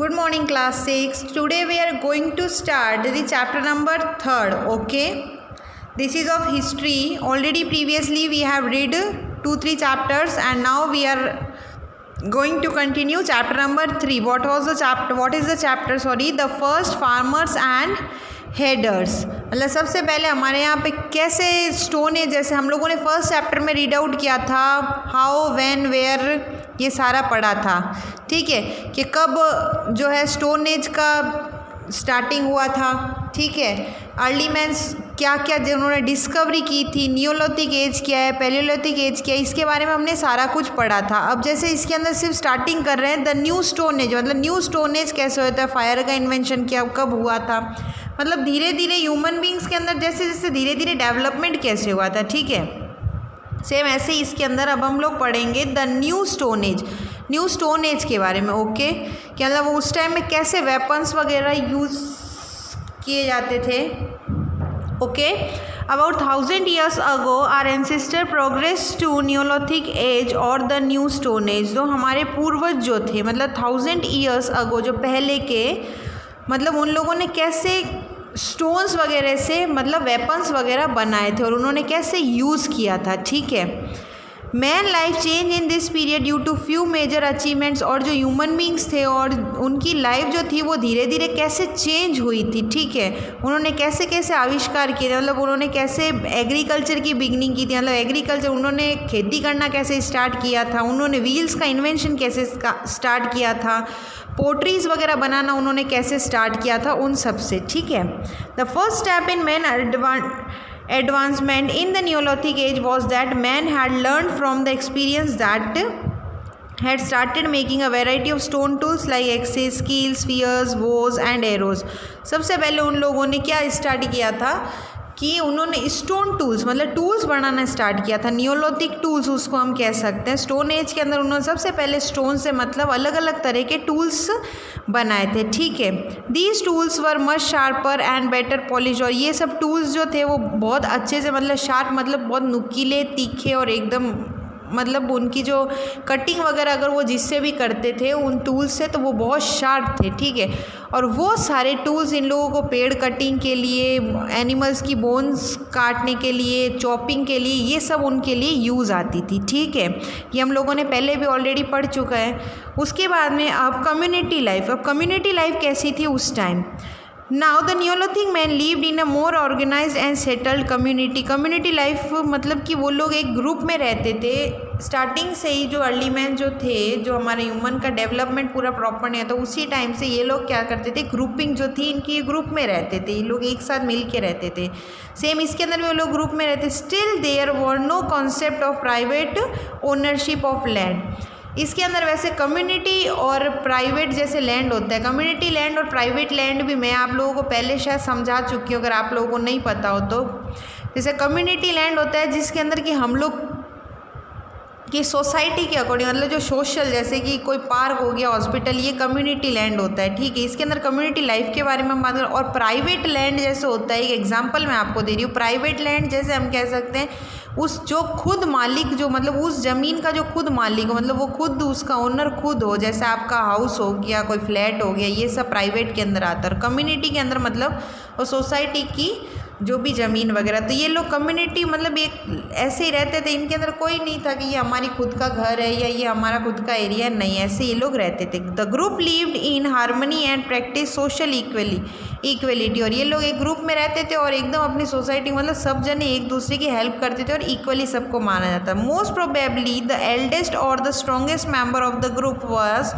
Good morning class 6. Today we are going to start the chapter number 3rd. Okay. This is of history. Already previously we have read 2-3 chapters and now we are going to continue chapter number 3. What is the chapter? Sorry, the first farmers and headers. मतलब सबसे पहले हमारे यहाँ पे कैसे stone age, जैसे हम लोगों ने फर्स्ट चैप्टर में रीड आउट किया था, हाउ व्हेन वेयर, ये सारा पढ़ा था। ठीक है, कि कब जो है स्टोन एज का स्टार्टिंग हुआ था। ठीक है, अर्ली मैंस क्या क्या जिन्होंने डिस्कवरी की थी, नियोलिथिक एज क्या है, पैलियोलिथिक एज क्या है, इसके बारे में हमने सारा कुछ पढ़ा था। अब जैसे इसके अंदर सिर्फ स्टार्टिंग कर रहे हैं द न्यू स्टोन एज, मतलब न्यू स्टोन एज कैसे होता है, फायर का इन्वेंशन क्या कब हुआ था, मतलब धीरे धीरे ह्यूमन बींग्स के अंदर जैसे जैसे धीरे धीरे डेवलपमेंट कैसे हुआ था। ठीक है, सेम ऐसे ही इसके अंदर अब हम लोग पढ़ेंगे the new stone age, new stone age के बारे में। ओके, कि मतलब वो उस टाइम में कैसे वेपन्स वगैरह यूज़ किए जाते थे। Okay, about 1000 years ago our ancestor progressed to Neolithic age और द न्यू स्टोन एज। तो हमारे पूर्वज जो थे, मतलब 1000 years ago जो पहले के, मतलब उन लोगों ने कैसे स्टोन्स वगैरह से मतलब वेपन्स वगैरह बनाए थे और उन्होंने कैसे यूज़ किया था। ठीक है, man life change in this period due to few major achievements, और जो ह्यूमन बींग्स थे और उनकी लाइफ जो थी वो धीरे धीरे कैसे चेंज हुई थी। ठीक है, उन्होंने कैसे कैसे आविष्कार किए थे, मतलब उन्होंने कैसे एग्रीकल्चर की बिगनिंग की थी, मतलब एग्रीकल्चर उन्होंने खेती करना कैसे स्टार्ट किया था, उन्होंने व्हील्स का इन्वेंशन कैसे स्टार्ट किया था, पोट्रीज वगैरह बनाना उन्होंने कैसे स्टार्ट किया था, उन सब से। ठीक है, the first step in man advancement in the Neolithic age was that man had learned from the experience that had started making a variety of stone tools like axes, keels, spears, bows and arrows। सबसे पहले उन लोगों ने क्या start किया था कि उन्होंने स्टोन टूल्स मतलब टूल्स बनाना स्टार्ट किया था। नियोलिथिक टूल्स उसको हम कह सकते हैं। स्टोन एज के अंदर उन्होंने सबसे पहले स्टोन से मतलब अलग अलग तरह के टूल्स बनाए थे। ठीक है, these tools were much sharper and better polish, और ये सब टूल्स जो थे वो बहुत अच्छे से मतलब शार्प मतलब बहुत नुकीले, तीखे और एकदम मतलब उनकी जो कटिंग वगैरह अगर वो जिससे भी करते थे उन टूल्स से तो वो बहुत शार्प थे। ठीक है, और वो सारे टूल्स इन लोगों को पेड़ कटिंग के लिए, एनिमल्स की बोन्स काटने के लिए, चॉपिंग के लिए, ये सब उनके लिए यूज़ आती थी। ठीक है, ये हम लोगों ने पहले भी ऑलरेडी पढ़ चुका है। उसके बाद में अब कम्युनिटी लाइफ, अब कम्युनिटी लाइफ कैसी थी उस time. Now the neolithic man lived in a more organised and settled community. Community life मतलब कि वो लोग एक ग्रुप में रहते थे। स्टार्टिंग से ही जो अर्ली मैन जो थे, जो हमारे ह्यूमन का डेवलपमेंट पूरा प्रॉपर नहीं है, तो उसी टाइम से ये लोग क्या करते थे, ग्रुपिंग जो थी इनकी ग्रुप में रहते थे, ये लोग एक साथ मिल के रहते थे। सेम इसके अंदर भी वो लोग ग्रुप में रहते। Still there were no concept of private ownership of land. इसके अंदर वैसे कम्युनिटी और प्राइवेट जैसे लैंड होता है, कम्युनिटी लैंड और प्राइवेट लैंड भी मैं आप लोगों को पहले शायद समझा चुकी हूँ, अगर आप लोगों को नहीं पता हो तो। जैसे कम्युनिटी लैंड होता है जिसके अंदर कि हम लोग की सोसाइटी के अकॉर्डिंग, मतलब जो सोशल, जैसे कि कोई पार्क हो गया, हॉस्पिटल, ये कम्युनिटी लैंड होता है। ठीक है, इसके अंदर कम्युनिटी लाइफ के बारे में हम बात करें। और प्राइवेट लैंड जैसे होता है, एक एग्जांपल मैं आपको दे रही हूँ। प्राइवेट लैंड जैसे हम कह सकते हैं उस जो खुद मालिक, जो मतलब उस ज़मीन का जो खुद मालिक हो, मतलब वो खुद उसका ओनर खुद हो, जैसे आपका हाउस हो गया, कोई फ्लैट हो गया, ये सब प्राइवेट के अंदर आता है। और कम्युनिटी के अंदर मतलब और सोसाइटी की जो भी ज़मीन वगैरह। तो ये लोग कम्युनिटी मतलब एक ऐसे ही रहते थे, इनके अंदर कोई नहीं था कि ये हमारी खुद का घर है या ये हमारा खुद का एरिया है, नहीं, ऐसे ये लोग रहते थे। The group lived in harmony and practice social equality, और ये लोग एक ग्रुप में रहते थे और एकदम अपनी सोसाइटी मतलब सब जने एक दूसरे की हेल्प करते थे और इक्वली सबको माना जाता। मोस्ट प्रोबेबली द एल्डेस्ट और the strongest member of the group was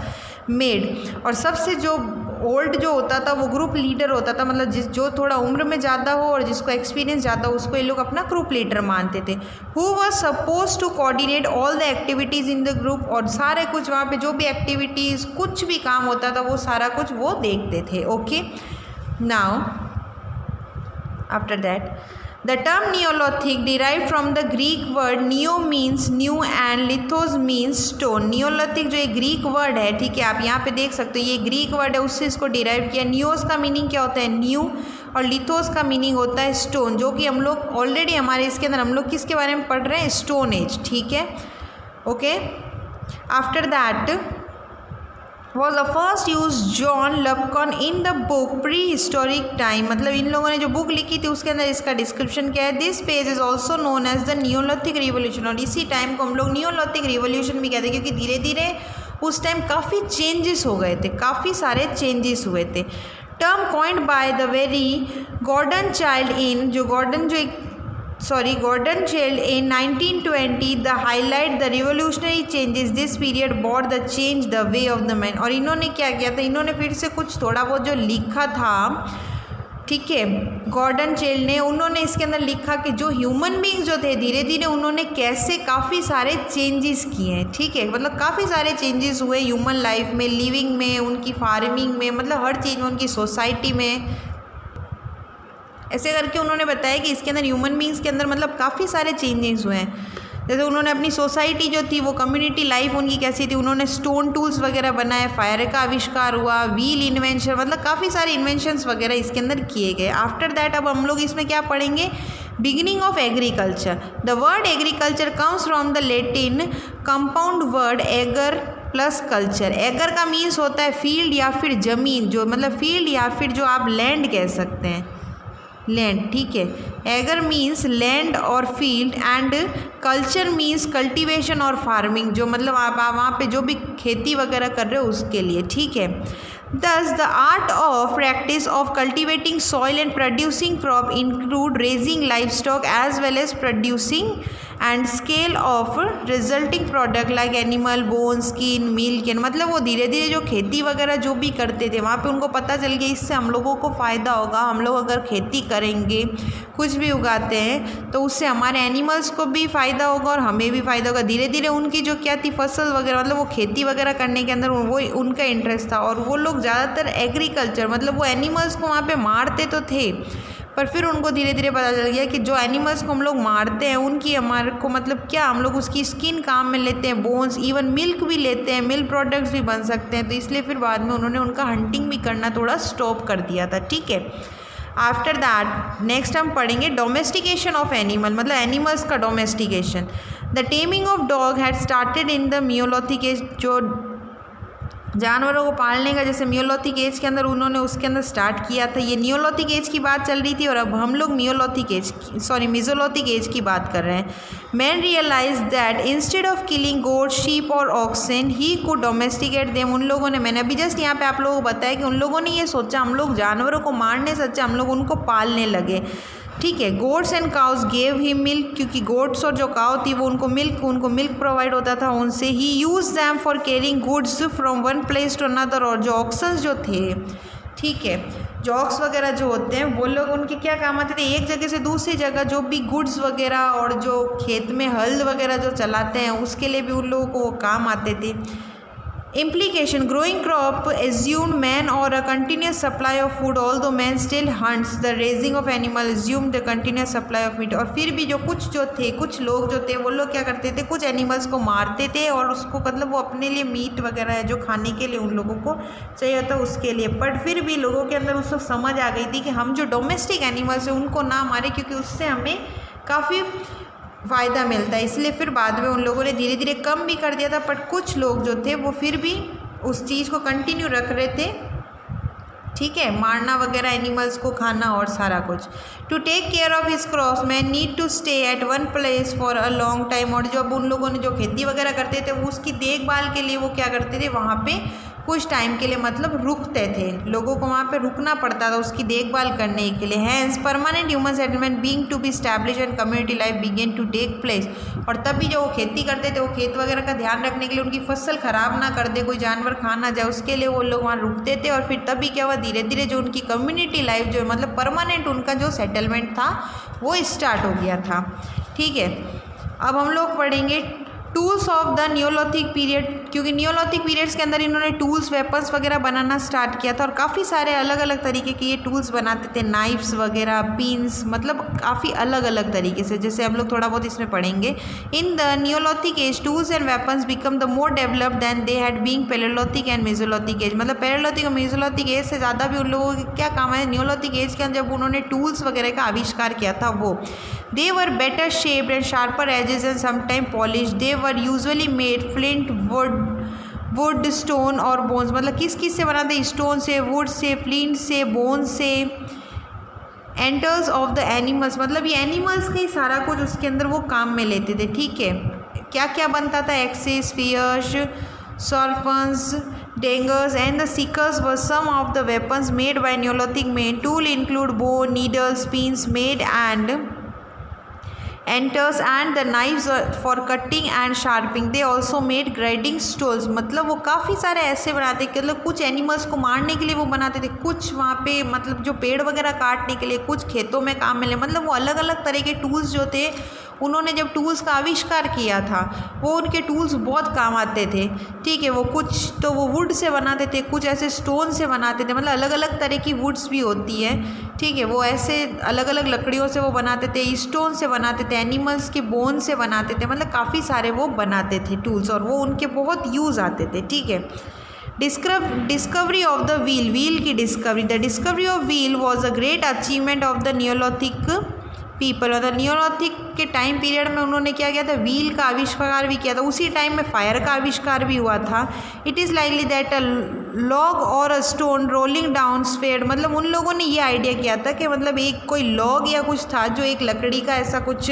made, और सबसे जो ओल्ड जो होता था वो ग्रुप लीडर होता था, मतलब जो थोड़ा उम्र में ज़्यादा हो और जिसको एक्सपीरियंस ज़्यादा हो उसको ये लोग अपना ग्रुप लीडर मानते थे। Who was suppose to coordinate all the activities in the group, और सारे कुछ वहाँ पे जो भी एक्टिविटीज़ कुछ भी काम होता था वो सारा कुछ वो देखते थे। Okay, now after that the term Neolithic derived from the Greek word neo means new and lithos means stone। Neolithic जो एक ग्रीक वर्ड है, ठीक है, आप यहाँ पे देख सकते हो, ये ग्रीक वर्ड है, उससे इसको डिराइव किया। नियोस का मीनिंग क्या होता है, न्यू, और लिथोस का मीनिंग होता है स्टोन, जो कि हम लोग ऑलरेडी हमारे इसके अंदर हम लोग किसके बारे में पढ़ रहे हैं, स्टोन एज। ठीक है, okay. After that was the first used John Lubbock in the book Prehistoric Time। मतलब इन लोगों ने जो बुक लिखी थी उसके अंदर इसका डिस्क्रिप्शन क्या है, this phase is also known as the neolithic revolution. और इसी टाइम को हम लोग नियोलिथिक रिवोल्यूशन भी कहते हैं, क्योंकि धीरे धीरे उस टाइम काफ़ी चेंजेस हो गए थे, काफ़ी सारे चेंजेस हुए थे। Term coined by the very Gordon Childe in Gordon Childe in 1920 the highlight the revolutionary changes this period brought the change the way of the man। और इन्होंने क्या किया था, इन्होंने फिर से कुछ थोड़ा बहुत जो लिखा था, ठीक है, गॉर्डन चाइल्ड ने, उन्होंने इसके अंदर लिखा कि जो ह्यूमन बींग्स जो थे धीरे धीरे उन्होंने कैसे काफ़ी सारे चेंजेस किए हैं, ठीक है, मतलब काफ़ी सारे चेंजेस हुए ह्यूमन लाइफ में, लिविंग में, उनकी फार्मिंग में, मतलब हर चीज़ में, उनकी सोसाइटी में। ऐसे करके उन्होंने बताया कि इसके अंदर ह्यूमन बींग्स के अंदर मतलब काफ़ी सारे चेंजेस हुए हैं। जैसे उन्होंने अपनी सोसाइटी जो थी वो कम्युनिटी लाइफ उनकी कैसी थी, उन्होंने स्टोन टूल्स वगैरह बनाए, फायर का आविष्कार हुआ, व्हील इन्वेंशन, मतलब काफ़ी सारे इन्वेंशंस वगैरह इसके अंदर किए गए। आफ्टर दैट अब हम लोग इसमें क्या पढ़ेंगे, beginning of agriculture. The word agriculture comes from the Latin compound word ager plus culture. Ager का मीन्स होता है फील्ड या फिर ज़मीन, जो मतलब फील्ड या फिर जो आप लैंड कह सकते हैं, लैंड, ठीक है। एगर मीन्स लैंड और field and culture means cultivation और फार्मिंग, जो मतलब आप वहाँ पे जो भी खेती वगैरह कर रहे हो उसके लिए, ठीक है। Thus, the art of practice of cultivating soil and producing crop include raising livestock as well as producing and scale of resulting product like animal bone, skin, milk and मतलब वो धीरे धीरे जो खेती वगैरह जो भी करते थे वहाँ पे उनको पता चल गया इससे हम लोगों को फ़ायदा होगा, हम लोग अगर खेती करेंगे कुछ भी उगाते हैं तो उससे हमारे एनिमल्स को भी फ़ायदा होगा और हमें भी फ़ायदा होगा। धीरे धीरे उनकी जो क्या थी फसल वगैरह, मतलब वो खेती वगैरह करने के अंदर वो उनका इंटरेस्ट था और वो लोग ज़्यादातर एग्रीकल्चर, मतलब वो एनिमल्स को वहाँ पे मारते तो थे पर फिर उनको धीरे धीरे पता चल गया कि जो एनिमल्स को हम लोग मारते हैं उनकी हमारे को मतलब क्या, हम लोग उसकी स्किन काम में लेते हैं, बोन्स, इवन मिल्क भी लेते हैं, मिल्क प्रोडक्ट्स भी बन सकते हैं, तो इसलिए फिर बाद में उन्होंने उनका हंटिंग भी करना थोड़ा स्टॉप कर दिया था, ठीक है। आफ्टर दैट नेक्स्ट हम पढ़ेंगे डोमेस्टिकेशन ऑफ एनिमल, मतलब एनिमल्स का domestication. The taming of dog had started in the neolithic age, जो जानवरों को पालने का जैसे नियोलिथिक एज के अंदर उन्होंने उसके अंदर स्टार्ट किया था। ये नियोलिथिक एज की बात चल रही थी और अब हम लोग मेसोलिथिक एज की बात कर रहे हैं। Man realise that instead of killing goat, sheep और oxen he could domesticate them. उन लोगों ने, मैंने अभी जस्ट यहाँ पे आप लोगों को बताया कि उन लोगों ने ये सोचा हम लोग जानवरों को मारने से अच्छा हम लोग उनको पालने लगे, ठीक है। Goats and cows gave he milk, क्योंकि गोट्स और जो काउ थी वो उनको मिल्क प्रोवाइड होता था उनसे। He use them for carrying goods from one place to another. और जो ऑक्सन्स जो थे, ठीक है, जो ऑक्स वगैरह जो होते हैं वो लोग उनके क्या काम आते थे, एक जगह से दूसरी जगह जो भी गुड्स वगैरह और जो खेत में हल वगैरह जो चलाते हैं उसके लिए भी उन लोगों को काम आते थे। Implication: growing crop assumed man or a continuous supply of food, although man still hunts. The raising of animal assumed the continuous supply of meat। और फिर भी जो कुछ लोग जो थे वो लोग क्या करते थे, कुछ एनिमल्स को मारते थे और उसको मतलब वो अपने लिए मीट वगैरह है जो खाने के लिए उन लोगों को चाहिए होता है उसके लिए। बट फिर भी लोगों के अंदर उसको समझ आ गई थी कि हम जो डोमेस्टिक एनिमल्स हैं उनको ना मारें, क्योंकि उससे हमें काफ़ी फ़ायदा मिलता है। इसलिए फिर बाद में उन लोगों ने धीरे धीरे कम भी कर दिया था, बट कुछ लोग जो थे वो फिर भी उस चीज़ को कंटिन्यू रख रहे थे, ठीक है, मारना वगैरह एनिमल्स को खाना और सारा कुछ। To take care of his crops man need to stay at one place for a long time. और जब उन लोगों ने जो खेती वगैरह करते थे वो उसकी देखभाल के लिए वो क्या करते थे, वहाँ पे कुछ टाइम के लिए मतलब रुकते थे, लोगों को वहाँ पे रुकना पड़ता था उसकी देखभाल करने के लिए। Hence permanent human settlement being to be establish and community life began to take place. और तभी जो वो खेती करते थे वो खेत वगैरह का ध्यान रखने के लिए, उनकी फसल ख़राब ना कर दे, कोई जानवर खा ना जाए, उसके लिए वो लोग वहाँ रुकते थे। और फिर तभी क्या हुआ, धीरे धीरे जो उनकी कम्युनिटी लाइफ जो मतलब परमानेंट उनका जो सेटलमेंट था वो स्टार्ट हो गया था, ठीक है। अब हम लोग पढ़ेंगे tools of the Neolithic period, क्योंकि नियोलिथिक पीरियड्स के अंदर इन्होंने टूल्स, वेपन्स वगैरह बनाना स्टार्ट किया था और काफ़ी सारे अलग अलग तरीके के ये टूल्स बनाते थे, नाइफ्स वगैरह, पिन्स, मतलब काफ़ी अलग अलग तरीके से, जैसे हम लोग थोड़ा बहुत इसमें पढ़ेंगे। In the neolithic age tools and weapons become the more developed than they had being paleolithic and mesolithic age. मतलब पैलेलिथिक और मेसोलिथिक एज से ज़्यादा भी उन लोगों के क्या काम है, नियोलिथिक एज के अंदर जब उन्होंने टूल्स वगैरह का आविष्कार किया था वो they were better shaped and sharper edges and sometimes polished. They were usually made flint, wood, would, stone और बोन्स, मतलब किस किस से बनाते, स्टोन से, वुड से, फ्लिंट से, बोन्स से। एंटर्स ऑफ द एनिमल्स, मतलब ये एनिमल्स का ही सारा कुछ उसके अंदर वो काम में लेते थे, ठीक है। क्या क्या बनता था, axes, spears, harpoons, daggers and the sickles were some of the weapons made by Neolithic man. Tool include bow, needles, pins made and antlers and the knives for cutting and sharpening. They also made grinding stools, मतलब वो काफ़ी सारे ऐसे बनाते, मतलब कुछ animals को मारने के लिए वो बनाते थे, कुछ वहाँ पे मतलब जो पेड़ वगैरह काटने के लिए, कुछ खेतों में काम में ले, मतलब वो अलग अलग तरह के टूल्स जो थे, उन्होंने जब टूल्स का आविष्कार किया था वो उनके टूल्स बहुत काम आते थे, ठीक है। वो कुछ तो वो वुड से बनाते थे, कुछ ऐसे स्टोन से बनाते थे, मतलब अलग अलग तरह की वुड्स भी होती है, ठीक है। वो ऐसे अलग अलग लकड़ियों से वो बनाते थे, स्टोन से बनाते थे, एनिमल्स के बोन से बनाते थे, मतलब काफ़ी सारे वो बनाते थे टूल्स, और वो उनके बहुत यूज़ आते थे, ठीक है। Discovery of the wheel, wheel की discovery. The discovery of wheel was a great achievement of the Neolithic people, और नियोलिथिक के टाइम पीरियड में उन्होंने क्या किया था, व्हील का आविष्कार भी किया था, उसी टाइम में फायर का आविष्कार भी हुआ था। It is likely that a log or a stone rolling down sphere, मतलब उन लोगों ने ये आइडिया किया था कि मतलब एक कोई लॉग या कुछ था जो एक लकड़ी का ऐसा कुछ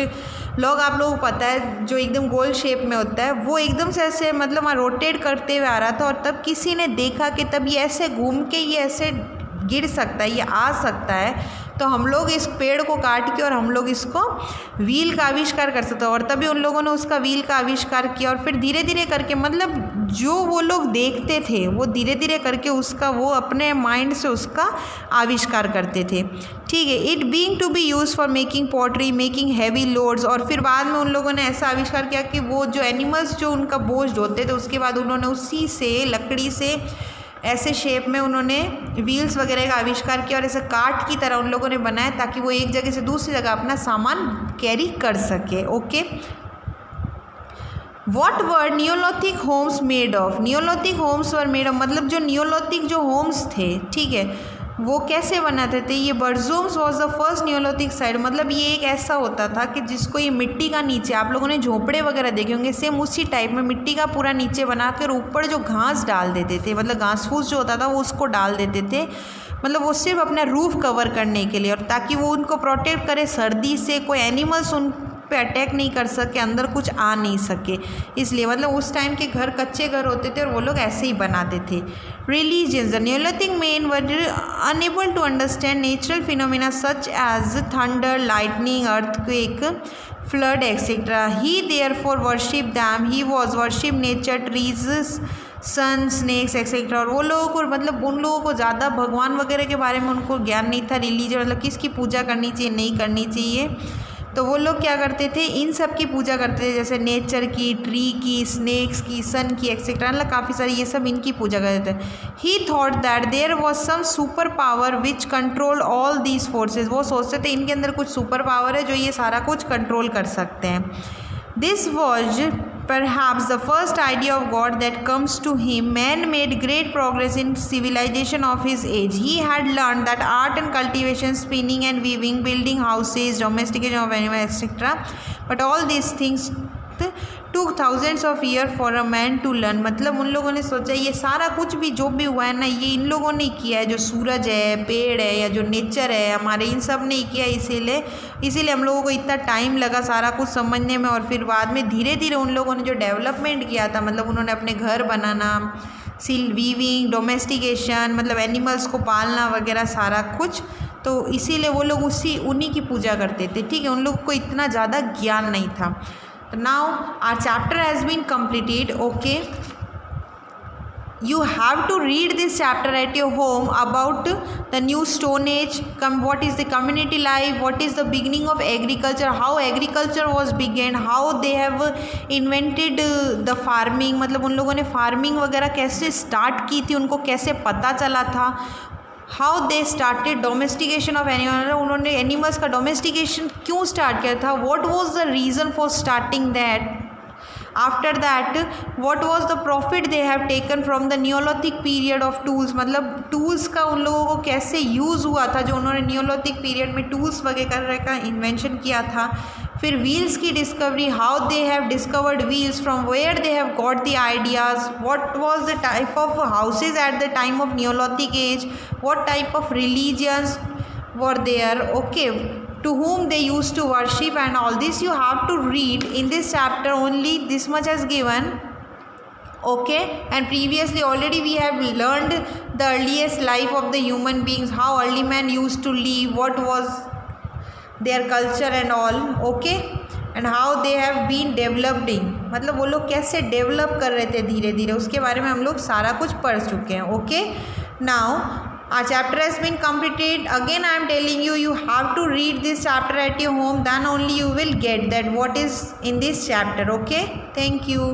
लॉग, आप लोगों को पता है जो एकदम गोल शेप में होता है, वो एकदम से ऐसे मतलब वहाँ रोटेट करते हुए आ रहा था, और तब किसी ने देखा कि तब ये ऐसे घूम के ये ऐसे गिर सकता है, ये आ सकता है, तो हम लोग इस पेड़ को काट के और हम लोग इसको व्हील का आविष्कार कर सकते हैं। और तभी उन लोगों ने उसका व्हील का आविष्कार किया, और फिर धीरे धीरे करके मतलब जो वो लोग देखते थे वो धीरे धीरे करके उसका वो अपने माइंड से उसका आविष्कार करते थे, ठीक है। It being to be use for making pottery, making heavy loads, और फिर बाद में उन लोगों ने ऐसा आविष्कार किया कि वो जो एनिमल्स जो उनका बोझ ढोते थे, उसके बाद उन्होंने उसी से लकड़ी से ऐसे शेप में उन्होंने व्हील्स वगैरह का आविष्कार किया, और ऐसे काट की तरह उन लोगों ने बनाया ताकि वो एक जगह से दूसरी जगह अपना सामान कैरी कर सके, okay. What were neolithic homes made of, neolithic homes were made of, मतलब जो नियोलिथिक जो होम्स थे, ठीक है, वो कैसे बनाते थे। ये Burzahom was the first Neolithic site, मतलब ये एक ऐसा होता था कि जिसको ये मिट्टी का नीचे, आप लोगों ने झोपड़े वगैरह देखे होंगे, सेम उसी टाइप में मिट्टी का पूरा नीचे बना कर ऊपर जो घास डाल देते थे, मतलब घास फूस जो होता था वो उसको डाल देते थे, मतलब वो सिर्फ अपना रूफ कवर करने के लिए, और ताकि वो उनको प्रोटेक्ट करे सर्दी से, कोई एनिमल्स उन पे अटैक नहीं कर सके, अंदर कुछ आ नहीं सके, इसलिए मतलब उस टाइम के घर कच्चे घर होते थे और वो लोग ऐसे ही बनाते थे। Religions, the neolithic man were unable to understand natural phenomena such as thunder, lightning, earthquake, flood etcetera. He therefore worship them, he was worship nature, trees, sun, snakes etcetera. और वो लोगों को मतलब उन लोगों को ज़्यादा भगवान वगैरह के बारे में उनको ज्ञान नहीं था, रिलीजन मतलब किसकी पूजा करनी चाहिए नहीं करनी चाहिए, तो वो लोग क्या करते थे, इन सब की पूजा करते थे, जैसे नेचर की, ट्री की, स्नेक्स की, सन की एक्सेट्रा, मतलब काफ़ी सारी ये सब इनकी पूजा करते थे। He thought that there was some super power which control all these forces, वो सोचते थे इनके अंदर कुछ सुपर पावर है जो ये सारा कुछ कंट्रोल कर सकते हैं। This was perhaps the first idea of God that comes to him. Man made great progress in civilization of his age. He had learned that art and cultivation, spinning and weaving, building houses, domestication of animals, etc. But all these things took thousands of years for a man to learn. मतलब उन लोगों ने सोचा ये सारा कुछ भी जो भी हुआ है ना, ये इन लोगों ने किया है, जो सूरज है, पेड़ है, या जो नेचर है हमारे, इन सब ने किया, इसीलिए हम लोगों को इतना टाइम लगा सारा कुछ समझने में। और फिर बाद में धीरे धीरे उन लोगों ने जो डेवलपमेंट किया था, मतलब उन्होंने अपने घर बनाना, सिल वीविंग, डोमेस्टिकेशन, मतलब एनिमल्स को पालना वगैरह सारा कुछ, तो इसीलिए वो लोग उन्हीं की पूजा करते थे, ठीक है। उन लोगों को इतना ज़्यादा ज्ञान नहीं था। Now our chapter has been completed, okay. You have to read this chapter at your home about the new stone age, what is the community life, what is the beginning of agriculture, how agriculture was began, how they have invented the farming, मतलब उन लोगों ने farming वगैरह कैसे start की थी, उनको कैसे पता चला था, how they started domestication of animal, उन्होंने एनिमल्स का डोमेस्टिकेशन क्यों स्टार्ट किया था, what was the reason for starting that, after that what was the profit they have taken from the Neolithic period of tools, मतलब tools का उन लोगों को कैसे यूज़ हुआ था जो उन्होंने नियोलिथिक पीरियड में टूल्स वगैरह का इन्वेंशन किया था। फिर व्हील्स की discovery, how they have discovered wheels, from where they have got the ideas, what was the type of houses at the time of neolithic age, what type of religions were there, okay, to whom they used to worship, and all this you have to read in this chapter. Only this much has given, okay. And previously already we have learned the earliest life of the human beings, how early man used to live, what was their culture and all, okay, and how they have been developing, मतलब वो लोग कैसे develop कर रहे थे धीरे धीरे, उसके बारे में हम लोग सारा कुछ पढ़ चुके हैं, okay. Now our chapter has been completed. Again I am telling you, you have to read this chapter at your home, then only you will get that what is in this chapter, okay. Thank you.